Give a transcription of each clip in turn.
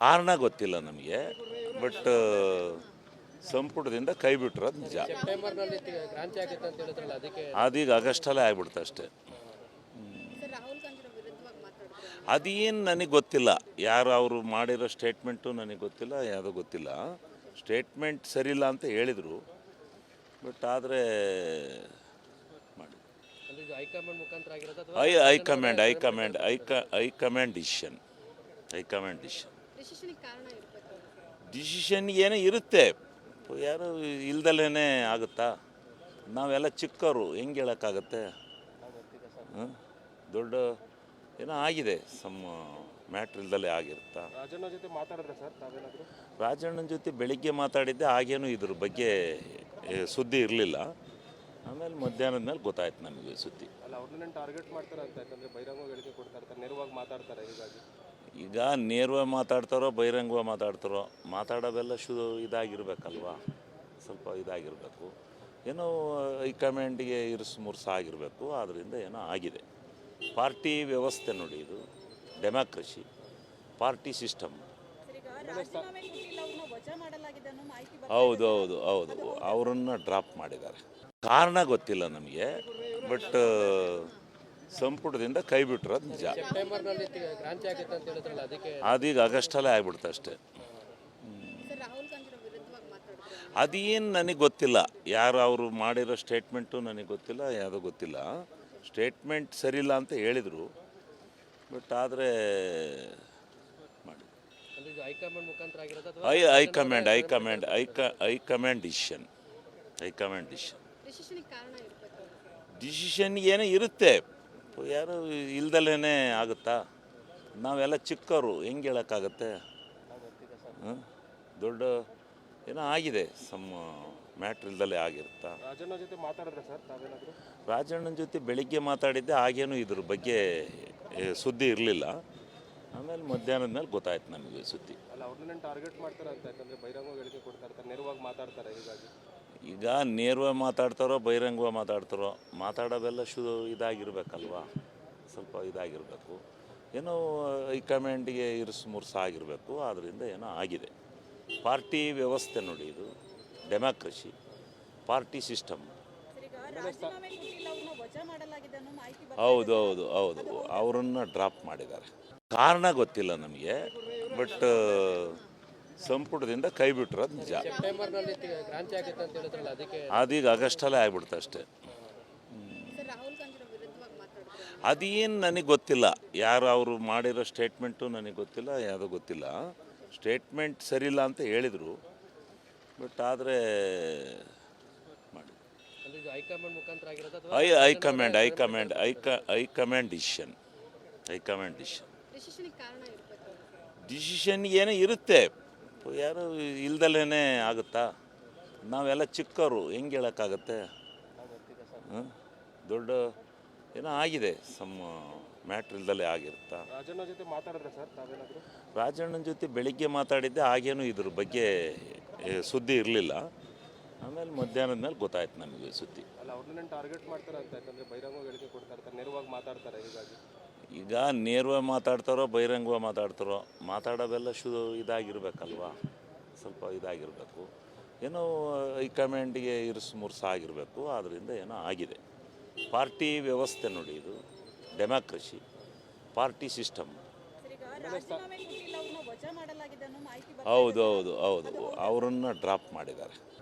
ಕಾರಣ ಗೊತ್ತಿಲ್ಲ ನಮಗೆ. ಬಟ್ ಸಂಪುಟದಿಂದ ಕೈ ಬಿಟ್ಟಿರೋದು ನಿಜ. ಸೆಪ್ಟೆಂಬರ್ನಲ್ಲಿ ಕ್ರಾಂತಿ ಆಗುತ್ತೆ ಅಂತ ಹೇಳಿದ್ರಲ್ಲ, ಅದಕ್ಕೆ ಅದೀಗ ಆಗಸ್ಟಲ್ಲೇ ಆಗ್ಬಿಡ್ತು ಅಷ್ಟೇ. ರಾಹುಲ್ ಗಾಂಧಿ ವಿರುದ್ಧವಾಗಿ ಮಾತಾಡ್ತಾರೆ. ಅದೇನು ನನಗೆ ಗೊತ್ತಿಲ್ಲ, ಯಾರು ಅವರು ಮಾಡಿರೋ ಸ್ಟೇಟ್ಮೆಂಟು ನನಗೆ ಗೊತ್ತಿಲ್ಲ, ಯಾವುದೋ ಗೊತ್ತಿಲ್ಲ. ಸ್ಟೇಟ್ಮೆಂಟ್ ಸರಿಯಿಲ್ಲ ಅಂತ ಹೇಳಿದರು, ಬಟ್ ಆದರೆ ಮಾಡಿ ಅಂದ್ರೆ ಇದು ಹೈಕಮಾಂಡ್ ಮುಖಾಂತರ ಆಗಿರೋದು ಅಥವಾ ಹೈಕಮಾಂಡ್ ಡಿಸಿಷನ್. ಡಿಸಿಷನ್ಗೆ ಕಾರಣ ಇರಬೇಕು. ಡಿಸಿಷನ್ ಏನೋ ಇರುತ್ತೆ, ಯಾರು ಇಲ್ದಲೇ ಆಗುತ್ತಾ? ನಾವೆಲ್ಲ ಚಿಕ್ಕವರು, ಹೆಂಗೆ ಹೇಳೋಕ್ಕಾಗತ್ತೆ? ದೊಡ್ಡ ಏನೋ ಆಗಿದೆ, ಸಮ್ ಮ್ಯಾಟ್ರ್ ಇಲ್ದಲೇ ಆಗಿರುತ್ತಾ? ರಾಜಣ್ಣ ಜೊತೆ ಮಾತಾಡಿದ್ರೆ ಸರ್ ತಾವೇನಾದರೂ? ರಾಜಣ್ಣನ ಜೊತೆ ಬೆಳಿಗ್ಗೆ ಮಾತಾಡಿದ್ದೆ, ಆಗೇನು ಇದ್ರ ಬಗ್ಗೆ ಸುದ್ದಿ ಇರಲಿಲ್ಲ. ಆಮೇಲೆ ಮಧ್ಯಾಹ್ನದ ಮೇಲೆ ಗೊತ್ತಾಯ್ತು ನಮಗೆ ಸುದ್ದಿ. ಅಲ್ಲ, ಅವ್ರನ್ನ ಟಾರ್ಗೆಟ್ ಮಾಡ್ತಾರೆ ಅಂತ, ಯಾಕಂದರೆ ಬಹಿರಂಗ ಹೇಳಿಕೆ ಕೊಡ್ತಾ ಇರ್ತಾರೆ, ನೇರವಾಗಿ ಮಾತಾಡ್ತಾರೆ. ಹೀಗಾಗಿ ಈಗ ನೇರವಾಗಿ ಮಾತಾಡ್ತಾರೋ ಬಹಿರಂಗವಾಗಿ ಮಾತಾಡ್ತಾರೋ, ಮಾತಾಡೋವೆಲ್ಲ ಇದಾಗಿರ್ಬೇಕಲ್ವಾ, ಸ್ವಲ್ಪ ಇದಾಗಿರಬೇಕು. ಏನೋ ಹೈಕಮಾಂಡಿಗೆ ಇರಿಸು ಮುರ್ಸು ಆಗಿರಬೇಕು, ಆದ್ದರಿಂದ ಏನೋ ಆಗಿದೆ. ಪಾರ್ಟಿ ವ್ಯವಸ್ಥೆ ನೋಡಿ, ಇದು ಡೆಮಾಕ್ರಸಿ, ಪಾರ್ಟಿ ಸಿಸ್ಟಮ್. ಹೌದು, ಅವರನ್ನು ಡ್ರಾಪ್ ಮಾಡಿದ್ದಾರೆ. ಕಾರಣ ಗೊತ್ತಿಲ್ಲ ನಮಗೆ, ಬಟ್ ಸಂಪುಟದಿಂದ ಕೈ ಬಿಟ್ಟಿರೋದು ನಿಜ. ಸೆಪ್ಟೆಂಬರ್ನಲ್ಲಿ ಕ್ರಾಂತಿ ಆಗುತ್ತೆ ಅಂತ ಹೇಳಿದ್ರಲ್ಲ, ಅದಕ್ಕೆ ಅದೀಗ ಆಗಸ್ಟಲ್ಲೇ ಆಗ್ಬಿಡ್ತು ಅಷ್ಟೇ. ರಾಹುಲ್ ಗಾಂಧಿ ವಿರುದ್ಧವಾಗಿ ಮಾತಾಡ್ತಾರೆ. ಅದೇನು ನನಗೆ ಗೊತ್ತಿಲ್ಲ, ಯಾರು ಅವರು ಮಾಡಿರೋ ಸ್ಟೇಟ್ಮೆಂಟು ನನಗೆ ಗೊತ್ತಿಲ್ಲ, ಯಾವುದೋ ಗೊತ್ತಿಲ್ಲ. ಸ್ಟೇಟ್ಮೆಂಟ್ ಸರಿಯಿಲ್ಲ ಅಂತ ಹೇಳಿದರು, ಬಟ್ ಆದರೆ ಮಾಡಿ ಅಂದ್ರೆ ಇದು ಹೈಕಮಾಂಡ್ ಮುಖಾಂತರ ಆಗಿರೋದು ಅಥವಾ ಹೈಕಮಾಂಡ್ ಡಿಸಿಷನ್. ಡಿಸಿಷನ್ಗೆ ಕಾರಣ ಇರಬೇಕು. ಡಿಸಿಷನ್ ಏನೋ ಇರುತ್ತೆ, ಯಾರು ಇಲ್ದಲೇ ಆಗುತ್ತಾ? ನಾವೆಲ್ಲ ಚಿಕ್ಕವರು, ಹೆಂಗೆ ಹೇಳೋಕ್ಕಾಗತ್ತೆ? ದೊಡ್ಡ ಏನೋ ಆಗಿದೆ, ಸಮ್ ಮ್ಯಾಟ್ರ್ ಇಲ್ದಲೇ ಆಗಿರುತ್ತಾ? ರಾಜಣ್ಣ ಜೊತೆ ಮಾತಾಡಿದ್ರೆ ಸರ್ ತಾವೇನಾದರೂ? ರಾಜಣ್ಣನ ಜೊತೆ ಬೆಳಿಗ್ಗೆ ಮಾತಾಡಿದ್ದೆ, ಆಗೇನು ಇದ್ರ ಬಗ್ಗೆ ಸುದ್ದಿ ಇರಲಿಲ್ಲ. ಆಮೇಲೆ ಮಧ್ಯಾಹ್ನದ ಮೇಲೆ ಗೊತ್ತಾಯ್ತು ನಮಗೆ ಸುದ್ದಿ. ಅಲ್ಲ, ಅವ್ರನ್ನ ಟಾರ್ಗೆಟ್ ಮಾಡ್ತಾರೆ ಅಂತ, ಯಾಕಂದರೆ ಬಹಿರಂಗ ಹೇಳಿಕೆ ಕೊಡ್ತಾ ಇರ್ತಾರೆ, ನೇರವಾಗಿ ಮಾತಾಡ್ತಾರೆ. ಹೀಗಾಗಿ ಈಗ ನೇರವಾಗಿ ಮಾತಾಡ್ತಾರೋ ಬಹಿರಂಗವಾಗಿ ಮಾತಾಡ್ತಾರೋ, ಮಾತಾಡೋವೆಲ್ಲ ಇದಾಗಿರ್ಬೇಕಲ್ವಾ, ಸ್ವಲ್ಪ ಇದಾಗಿರಬೇಕು. ಏನೋ ಹೈಕಮಾಂಡಿಗೆ ಇರಿಸು ಮುರ್ಸು ಆಗಿರಬೇಕು, ಆದ್ದರಿಂದ ಏನೋ ಆಗಿದೆ. ಪಾರ್ಟಿ ವ್ಯವಸ್ಥೆ ನೋಡಿ, ಇದು ಡೆಮಾಕ್ರಸಿ, ಪಾರ್ಟಿ ಸಿಸ್ಟಮ್. ಹೌದು, ಅವರನ್ನು ಡ್ರಾಪ್ ಮಾಡಿದ್ದಾರೆ. ಕಾರಣ ಗೊತ್ತಿಲ್ಲ ನಮಗೆ, ಬಟ್ ಸಂಪುಟದಿಂದ ಕೈ ಬಿಟ್ಟಿರೋದು ನಿಜ. ಸೆಪ್ಟೆಂಬರ್ನಲ್ಲಿ ಕ್ರಾಂತಿ ಆಗುತ್ತೆ ಅಂತ ಹೇಳಿದ್ರಲ್ಲ, ಅದಕ್ಕೆ ಅದೀಗ ಆಗಸ್ಟಲ್ಲೇ ಆಗ್ಬಿಡ್ತು ಅಷ್ಟೇ. ರಾಹುಲ್ ಗಾಂಧಿ ವಿರುದ್ಧವಾಗಿ ಮಾತಾಡ್ತಾರೆ. ಅದೇನು ನನಗೆ ಗೊತ್ತಿಲ್ಲ, ಯಾರು ಅವರು ಮಾಡಿರೋ ಸ್ಟೇಟ್ಮೆಂಟು ನನಗೆ ಗೊತ್ತಿಲ್ಲ, ಯಾವುದೋ ಗೊತ್ತಿಲ್ಲ. ಸ್ಟೇಟ್ಮೆಂಟ್ ಸರಿಯಿಲ್ಲ ಅಂತ ಹೇಳಿದರು, ಬಟ್ ಆದರೆ ಮಾಡಿ ಅಂದ್ರೆ ಇದು ಹೈಕಮಾಂಡ್ ಮುಖಾಂತರ ಆಗಿರೋದು ಅಥವಾ ಹೈಕಮಾಂಡ್ ಡಿಸಿಷನ್. ಡಿಸಿಷನ್ಗೆ ಕಾರಣ ಇರಬೇಕು. ಡಿಸಿಷನ್ ಏನೋ ಇರುತ್ತೆ, ಯಾರು ಇಲ್ದಲೇ ಆಗುತ್ತಾ? ನಾವೆಲ್ಲ ಚಿಕ್ಕವರು, ಹೆಂಗೆ ಹೇಳೋಕ್ಕಾಗತ್ತೆ? ದೊಡ್ಡ ಏನೋ ಆಗಿದೆ, ಸಮ್ ಮ್ಯಾಟ್ರ್ ಇಲ್ದಲೇ ಆಗಿರುತ್ತಾ? ರಾಜಣ್ಣ ಜೊತೆ ಮಾತಾಡಿದ್ರೆ ಸರ್ ತಾವೇನಾದರೂ? ರಾಜಣ್ಣನ ಜೊತೆ ಬೆಳಿಗ್ಗೆ ಮಾತಾಡಿದ್ದೆ, ಆಗೇನು ಇದ್ರ ಬಗ್ಗೆ ಸುದ್ದಿ ಇರಲಿಲ್ಲ. ಆಮೇಲೆ ಮಧ್ಯಾಹ್ನದ ಮೇಲೆ ಗೊತ್ತಾಯ್ತು ನಮಗೆ ಸುದ್ದಿ. ಅಲ್ಲ, ಅವ್ರನ್ನ ಟಾರ್ಗೆಟ್ ಮಾಡ್ತಾರೆ ಅಂತ, ಯಾಕಂದರೆ ಬಹಿರಂಗ ಹೇಳಿಕೆ ಕೊಡ್ತಾ ಇರ್ತಾರೆ, ನೇರವಾಗಿ ಮಾತಾಡ್ತಾರೆ. ಹೀಗಾಗಿ ಈಗ ನೇರವಾಗಿ ಮಾತಾಡ್ತಾರೋ ಬಹಿರಂಗವಾಗಿ ಮಾತಾಡ್ತಾರೋ, ಮಾತಾಡೋವೆಲ್ಲ ಇದಾಗಿರ್ಬೇಕಲ್ವಾ, ಸ್ವಲ್ಪ ಇದಾಗಿರಬೇಕು. ಏನೋ ಹೈಕಮಾಂಡಿಗೆ ಇರಿಸು ಮುರ್ಸು ಆಗಿರಬೇಕು, ಆದ್ದರಿಂದ ಏನೋ ಆಗಿದೆ. ಪಾರ್ಟಿ ವ್ಯವಸ್ಥೆ ನೋಡಿ, ಇದು ಡೆಮಾಕ್ರಸಿ, ಪಾರ್ಟಿ ಸಿಸ್ಟಮ್. ಹೌದು, ಅವರನ್ನು ಡ್ರಾಪ್ ಮಾಡಿದ್ದಾರೆ.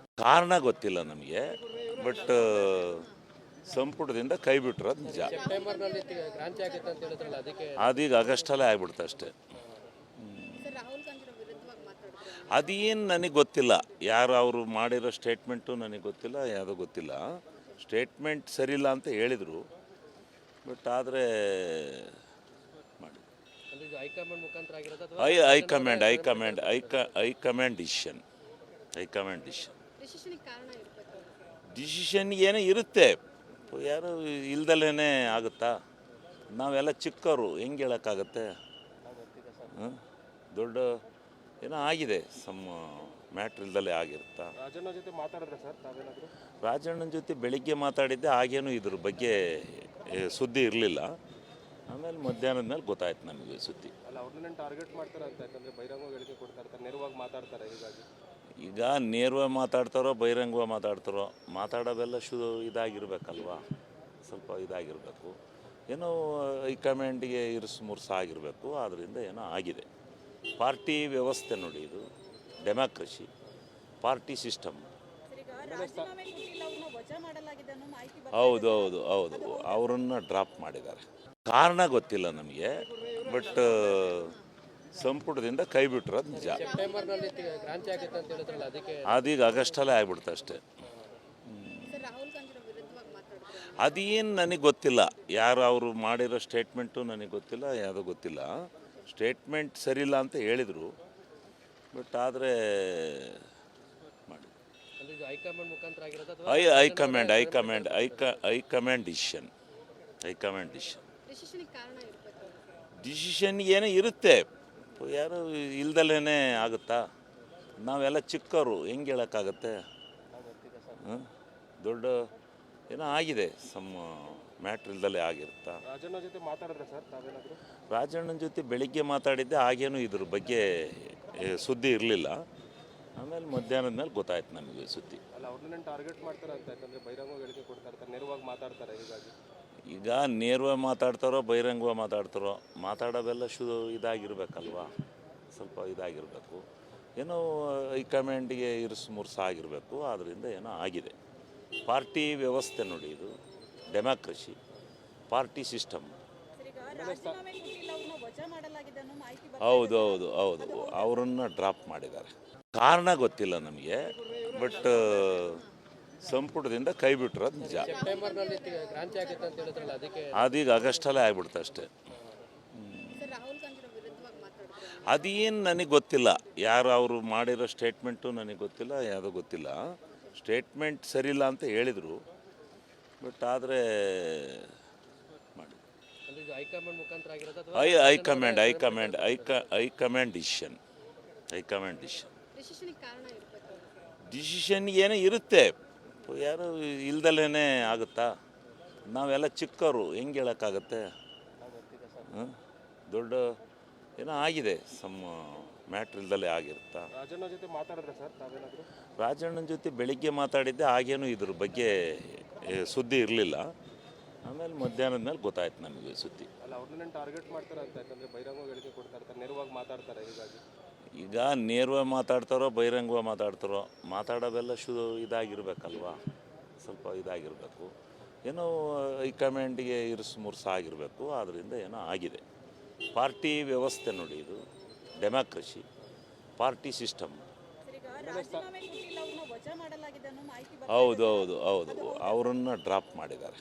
ಕಾರಣ ಗೊತ್ತಿಲ್ಲ ನಮಗೆ, ಬಟ್ ಸಂಪುಟದಿಂದ ಕೈ ಬಿಟ್ಟಿರೋದು ನಿಜ. ಸೆಪ್ಟೆಂಬರ್ನಲ್ಲಿ ಕ್ರಾಂತಿ ಆಗುತ್ತೆ ಅಂತ ಹೇಳಿದ್ರಲ್ಲ, ಅದಕ್ಕೆ ಅದೀಗ ಆಗಸ್ಟಲ್ಲೇ ಆಗ್ಬಿಡ್ತು ಅಷ್ಟೇ. ರಾಹುಲ್ ಗಾಂಧಿ ವಿರುದ್ಧವಾಗಿ ಮಾತಾಡ್ತಾರೆ. ಅದೇನು ನನಗೆ ಗೊತ್ತಿಲ್ಲ, ಯಾರು ಅವರು ಮಾಡಿರೋ ಸ್ಟೇಟ್ಮೆಂಟು ನನಗೆ ಗೊತ್ತಿಲ್ಲ, ಯಾವುದೋ ಗೊತ್ತಿಲ್ಲ. ಸ್ಟೇಟ್ಮೆಂಟ್ ಸರಿಯಿಲ್ಲ ಅಂತ ಹೇಳಿದರು, ಬಟ್ ಆದರೆ ಮಾಡಿ ಅಂದ್ರೆ ಇದು ಹೈಕಮಾಂಡ್ ಮುಖಾಂತರ ಆಗಿರೋದು ಅಥವಾ ಹೈಕಮಾಂಡ್ ಡಿಸಿಷನ್. ಡಿಸಿಷನ್ಗೆ ಕಾರಣ ಇರಬೇಕು. ಡಿಸಿಷನ್ ಏನೋ ಇರುತ್ತೆ, ಯಾರು ಇಲ್ದಲೇ ಆಗುತ್ತಾ? ನಾವೆಲ್ಲ ಚಿಕ್ಕವರು, ಹೆಂಗೆ ಹೇಳೋಕ್ಕಾಗತ್ತೆ? ದೊಡ್ಡ ಏನೋ ಆಗಿದೆ, ಸಮ್ ಮ್ಯಾಟ್ರ್ ಇಲ್ದಲೇ ಆಗಿರುತ್ತಾ? ರಾಜಣ್ಣ ಜೊತೆ ಮಾತಾಡಿದ್ರೆ ಸರ್ ತಾವೇನಾದರೂ? ರಾಜಣ್ಣನ ಜೊತೆ ಬೆಳಿಗ್ಗೆ ಮಾತಾಡಿದ್ದೆ, ಆಗೇನು ಇದ್ರ ಬಗ್ಗೆ ಸುದ್ದಿ ಇರಲಿಲ್ಲ. ಆಮೇಲೆ ಮಧ್ಯಾಹ್ನದ ಮೇಲೆ ಗೊತ್ತಾಯ್ತು ನಮಗೆ ಸುದ್ದಿ. ಅಲ್ಲ, ಅವ್ರನ್ನ ಟಾರ್ಗೆಟ್ ಮಾಡ್ತಾರೆ ಅಂತ, ಯಾಕಂದರೆ ಬಹಿರಂಗ ಹೇಳಿಕೆ ಮಾತಾಡ್ತಾರೆ ಹೀಗಾಗಿ ಈಗ ನೇರವಾಗಿ ಮಾತಾಡ್ತಾರೋ ಬಹಿರಂಗವಾಗಿ ಮಾತಾಡ್ತಾರೋ ಮಾತಾಡೋವೆಲ್ಲ ಇದಾಗಿರ್ಬೇಕಲ್ವಾ, ಸ್ವಲ್ಪ ಇದಾಗಿರಬೇಕು. ಏನೋ ಹೈಕಮಾಂಡಿಗೆ ಇರಿಸು ಮುರ್ಸು ಆಗಿರಬೇಕು. ಆದ್ದರಿಂದ ಏನೋ ಆಗಿದೆ. ಪಾರ್ಟಿ ವ್ಯವಸ್ಥೆ ನೋಡಿ, ಇದು ಡೆಮಾಕ್ರಸಿ, ಪಾರ್ಟಿ ಸಿಸ್ಟಮ್. ಹೌದು ಹೌದು ಹೌದು, ಅವರನ್ನು ಡ್ರಾಪ್ ಮಾಡಿದ್ದಾರೆ. ಕಾರಣ ಗೊತ್ತಿಲ್ಲ ನಮಗೆ, ಬಟ್ ಸಂಪುಟದಿಂದ ಕೈ ಬಿಟ್ಟಿರೋದು ನಿಜ. ಸೆಪ್ಟೆಂಬರ್ನಲ್ಲಿ ಕ್ರಾಂತಿ ಆಗುತ್ತೆ ಅಂತ ಹೇಳಿದ್ರಲ್ಲ, ಅದಕ್ಕೆ ಅದೀಗ ಆಗಸ್ಟಲ್ಲೇ ಆಗ್ಬಿಡ್ತು ಅಷ್ಟೇ. ಸರ್ ರಾಹುಲ್ ಗಾಂಧಿ ವಿರುದ್ಧವಾಗಿ ಮಾತಾಡಿದ್ರು. ಅದೇನು ನನಗೆ ಗೊತ್ತಿಲ್ಲ, ಯಾರು ಅವರು ಮಾಡಿರೋ ಸ್ಟೇಟ್ಮೆಂಟು ನನಗೆ ಗೊತ್ತಿಲ್ಲ, ಯಾವುದೋ ಗೊತ್ತಿಲ್ಲ. ಸ್ಟೇಟ್ಮೆಂಟ್ ಸರಿಯಿಲ್ಲ ಅಂತ ಹೇಳಿದರು, ಬಟ್ ಆದರೆ ಮಾಡಿ ಅಂದ್ರೆ ಇದು ಹೈಕಮಾಂಡ್ ಮುಖಾಂತರ ಆಗಿರೋದು ಅಥವಾ ಹೈಕಮಾಂಡ್ ಡಿಸಿಷನ್. ಡಿಸಿಷನ್ಗೆ ಕಾರಣ ಇರಬೇಕು. ಡಿಸಿಷನ್ ಏನೋ ಇರುತ್ತೆ, ಯಾರು ಇಲ್ದಲೇ ಆಗುತ್ತಾ? ನಾವೆಲ್ಲ ಚಿಕ್ಕವರು, ಹೆಂಗೆ ಹೇಳೋಕ್ಕಾಗತ್ತೆ? ದೊಡ್ಡ ಏನೋ ಆಗಿದೆ, ಮ್ಯಾಟ್ರ್ ಇಲ್ದಲೇ ಆಗಿರುತ್ತಾ? ರಾಜಣ್ಣ ಜೊತೆ ಮಾತಾಡಿದ್ರೆ ಸರ್ ತಾವೇನಾದರೂ? ರಾಜಣ್ಣನ ಜೊತೆ ಬೆಳಿಗ್ಗೆ ಮಾತಾಡಿದ್ದೆ, ಆಗೇನು ಇದ್ರ ಬಗ್ಗೆ ಸುದ್ದಿ ಇರಲಿಲ್ಲ. ಆಮೇಲೆ ಮಧ್ಯಾಹ್ನದ ಮೇಲೆ ಗೊತ್ತಾಯ್ತು ನಮಗೆ ಸುದ್ದಿ. ಅಲ್ಲ, ಅವ್ರನ್ನೇ ಟಾರ್ಗೆಟ್ ಮಾಡ್ತಾರೆ ಅಂತ, ಯಾಕಂದರೆ ಬಹಿರಂಗ ಹೇಳಿಕೆ ಕೊಡ್ತಾ ಇರ್ತಾರೆ, ನೇರವಾಗಿ ಮಾತಾಡ್ತಾರೆ ಹೀಗಾಗಿ ಈಗ ನೇರವಾಗಿ ಮಾತಾಡ್ತಾರೋ ಬಹಿರಂಗವಾಗಿ ಮಾತಾಡ್ತಾರೋ ಮಾತಾಡೋವೆಲ್ಲ ಇದಾಗಿರ್ಬೇಕಲ್ವಾ, ಸ್ವಲ್ಪ ಇದಾಗಿರಬೇಕು. ಏನೋ ಹೈಕಮಾಂಡಿಗೆ ಇರಿಸು ಮುರ್ಸು ಆಗಿರಬೇಕು. ಆದ್ದರಿಂದ ಏನೋ ಆಗಿದೆ. ಪಾರ್ಟಿ ವ್ಯವಸ್ಥೆ ನೋಡಿ, ಇದು ಡೆಮಾಕ್ರಸಿ, ಪಾರ್ಟಿ ಸಿಸ್ಟಮ್. ಹೌದು ಹೌದು ಹೌದು, ಅವರನ್ನು ಡ್ರಾಪ್ ಮಾಡಿದ್ದಾರೆ. ಕಾರಣ ಗೊತ್ತಿಲ್ಲ ನಮಗೆ, ಬಟ್ ಸಂಪುಟದಿಂದ ಕೈ ಬಿಟ್ಟಿರೋದು ನಿಜ. ಸೆಪ್ಟೆಂಬರ್ನಲ್ಲಿ ಕ್ರಾಂತಿ ಆಗುತ್ತೆ ಅಂತ ಹೇಳಿದ್ರಲ್ಲ, ಅದಕ್ಕೆ ಅದೀಗ ಆಗಸ್ಟಲ್ಲೇ ಆಗ್ಬಿಡ್ತು ಅಷ್ಟೇ. ಸರ್ ರಾಹುಲ್ ಗಾಂಧಿ ವಿರುದ್ಧವಾಗಿ ಮಾತಾಡಿದ್ರು. ಅದೇನು ನನಗೆ ಗೊತ್ತಿಲ್ಲ, ಯಾರು ಅವರು ಮಾಡಿರೋ ಸ್ಟೇಟ್ಮೆಂಟು ನನಗೆ ಗೊತ್ತಿಲ್ಲ, ಯಾವುದೋ ಗೊತ್ತಿಲ್ಲ. ಸ್ಟೇಟ್ಮೆಂಟ್ ಸರಿಯಿಲ್ಲ ಅಂತ ಹೇಳಿದರು, ಬಟ್ ಆದರೆ ಮಾಡಿ ಅಂದ್ರೆ ಇದು ಹೈಕಮಾಂಡ್ ಮುಖಾಂತರ ಆಗಿರೋದು ಅಥವಾ ಹೈಕಮಾಂಡ್ ಡಿಸಿಷನ್. ಡಿಸಿಷನ್ಗೆ ಕಾರಣ ಇರಬೇಕು. ಡಿಸಿಷನ್ ಏನೋ ಇರುತ್ತೆ, ಯಾರು ಇಲ್ದಲೇ ಆಗುತ್ತಾ? ನಾವೆಲ್ಲ ಚಿಕ್ಕವರು, ಹೆಂಗೆ ಹೇಳೋಕ್ಕಾಗತ್ತೆ? ದೊಡ್ಡ ಏನೋ ಆಗಿದೆ, ಮ್ಯಾಟ್ರ್ ಇಲ್ದಲೇ ಆಗಿರುತ್ತಾ? ರಾಜಣ್ಣ ಜೊತೆ ಮಾತಾಡಿದ್ರೆ ಸರ್ ತಾವೇನಾದರೂ? ರಾಜಣ್ಣನ ಜೊತೆ ಬೆಳಿಗ್ಗೆ ಮಾತಾಡಿದ್ದೆ, ಆಗೇನು ಇದ್ರ ಬಗ್ಗೆ ಸುದ್ದಿ ಇರಲಿಲ್ಲ. ಆಮೇಲೆ ಮಧ್ಯಾಹ್ನದ ಮೇಲೆ ಗೊತ್ತಾಯ್ತು ನಮಗೆ ಸುದ್ದಿ. ಅಲ್ಲ, ಅವ್ರನ್ನೇ ಟಾರ್ಗೆಟ್ ಮಾಡ್ತಾರೆ ಅಂತ, ಯಾಕಂದರೆ ಬಹಿರಂಗ ಹೇಳಿಕೆ ಕೊಡ್ತಾ ಇರ್ತಾರೆ, ನೇರವಾಗಿ ಮಾತಾಡ್ತಾರೆ ಹೀಗಾಗಿ ಈಗ ನೇರವಾಗಿ ಮಾತಾಡ್ತಾರೋ ಬಹಿರಂಗವಾಗಿ ಮಾತಾಡ್ತಾರೋ ಮಾತಾಡೋವೆಲ್ಲ ಇದಾಗಿರ್ಬೇಕಲ್ವಾ, ಸ್ವಲ್ಪ ಇದಾಗಿರಬೇಕು. ಏನೋ ಹೈಕಮಾಂಡಿಗೆ ಇರಿಸು ಮುರ್ಸು ಆಗಿರಬೇಕು. ಆದ್ದರಿಂದ ಏನೋ ಆಗಿದೆ. ಪಾರ್ಟಿ ವ್ಯವಸ್ಥೆ ನೋಡಿ, ಇದು ಡೆಮಾಕ್ರಸಿ, ಪಾರ್ಟಿ ಸಿಸ್ಟಮ್. ಹೌದು ಹೌದು ಹೌದು, ಅವರನ್ನು ಡ್ರಾಪ್ ಮಾಡಿದ್ದಾರೆ.